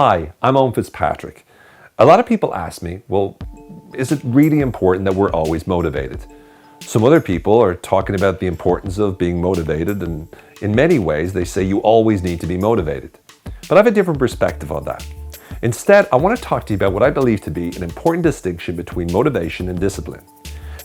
Hi, I'm Owen Fitzpatrick. A lot of people ask me, well, is it really important that we're always motivated? Some other people are talking about the importance of being motivated, and in many ways they say you always need to be motivated. But I have a different perspective on that. Instead, I want to talk to you about what I believe to be an important distinction between motivation and discipline.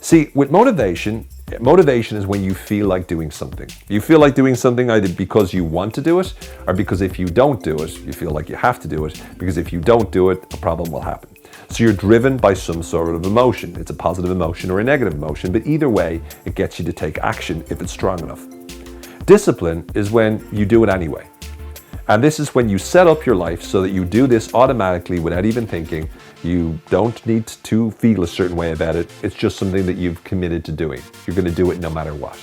See, with motivation is when you feel like doing something. You feel like doing something either because you want to do it, or because if you don't do it, you feel like you have to do it, because if you don't do it, a problem will happen. So you're driven by some sort of emotion. It's a positive emotion or a negative emotion, but either way, it gets you to take action if it's strong enough. Discipline is when you do it anyway. And this is when you set up your life so that you do this automatically without even thinking. You don't need to feel a certain way about it. It's just something that you've committed to doing. You're going to do it no matter what.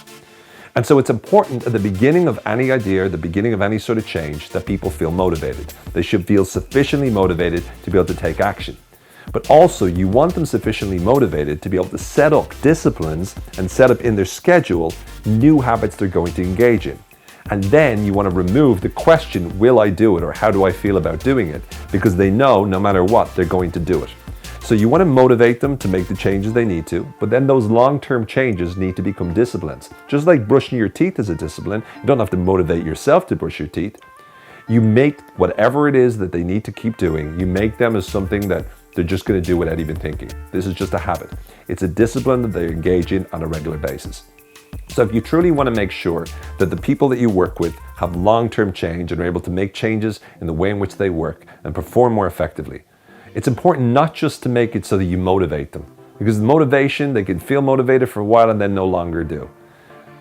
And so it's important at the beginning of any idea, the beginning of any sort of change, that people feel motivated. They should feel sufficiently motivated to be able to take action. But also you want them sufficiently motivated to be able to set up disciplines and set up in their schedule new habits they're going to engage in. And then you want to remove the question, will I do it, or how do I feel about doing it? Because they know no matter what, they're going to do it. So you want to motivate them to make the changes they need to, but then those long-term changes need to become disciplines. Just like brushing your teeth is a discipline, you don't have to motivate yourself to brush your teeth. You make whatever it is that they need to keep doing, you make them as something that they're just going to do without even thinking. This is just a habit. It's a discipline that they engage in on a regular basis. So if you truly want to make sure that the people that you work with have long-term change and are able to make changes in the way in which they work and perform more effectively, it's important not just to make it so that you motivate them, because the motivation, they can feel motivated for a while and then no longer do.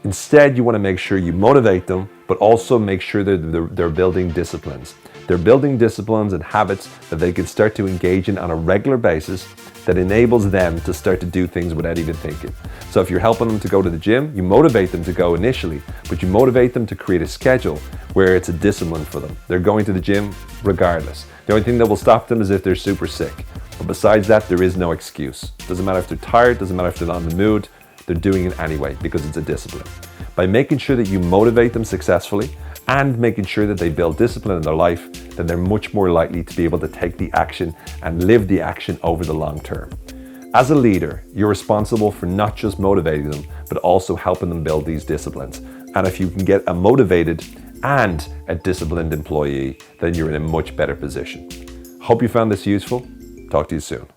Instead, you want to make sure you motivate them, but also make sure that they're building disciplines. They're building disciplines and habits that they can start to engage in on a regular basis that enables them to start to do things without even thinking. So if you're helping them to go to the gym, you motivate them to go initially, but you motivate them to create a schedule where it's a discipline for them. They're going to the gym regardless. The only thing that will stop them is if they're super sick. But besides that, there is no excuse. Doesn't matter if they're tired, doesn't matter if they're not in the mood, they're doing it anyway because it's a discipline. By making sure that you motivate them successfully and making sure that they build discipline in their life, then they're much more likely to be able to take the action and live the action over the long term. As a leader, you're responsible for not just motivating them, but also helping them build these disciplines. And if you can get a motivated and a disciplined employee, then you're in a much better position. Hope you found this useful. Talk to you soon.